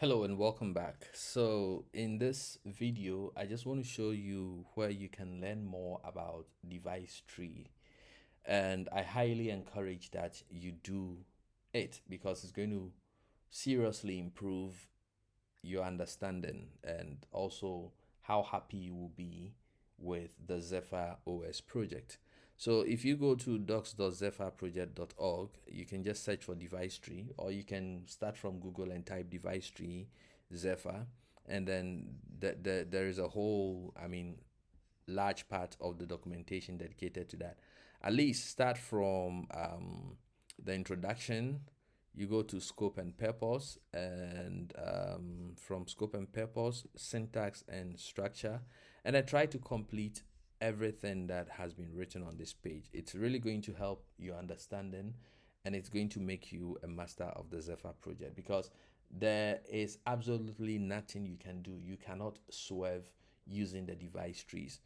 Hello and welcome back. So in this video, I just want to show you where you can learn more about Devicetree. And I highly encourage that you do it because it's going to seriously improve your understanding and also how happy you will be with the Zephyr OS project. So if you go to docs.zephyrproject.org, you can just search for Devicetree, or you can start from Google and type Devicetree Zephyr, and then there is a whole, large part of the documentation dedicated to that. At least start from the introduction. You go to scope and purpose, and from scope and purpose, syntax and structure, and I try to complete everything that has been written on this page. It's really going to help your understanding, and it's going to make you a master of the Zephyr project, because there is absolutely nothing you can do. You cannot swerve using the device trees.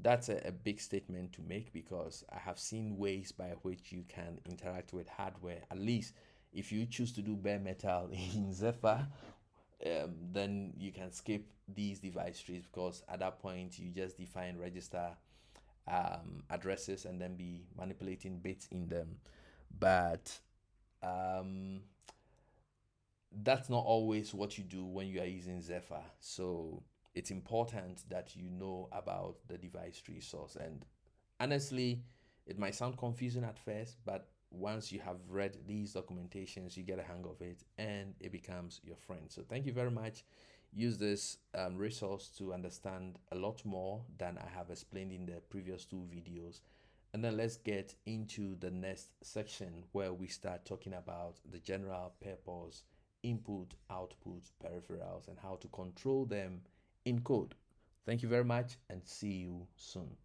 That's a big statement to make, because I have seen ways by which you can interact with hardware. At least if you choose to do bare metal in Zephyr, then you can skip these device trees, because at that point you just define register addresses and then be manipulating bits in them. But um, that's not always what you do when you are using Zephyr. So it's important that you know about the device tree source. And honestly, it might sound confusing at first, but once you have read these documentations, you get a hang of it and it becomes your friend. So thank you very much. Use this resource to understand a lot more than I have explained in the previous two videos. And then let's get into the next section, where we start talking about the general purpose input, output, peripherals, and how to control them in code. Thank you very much and see you soon.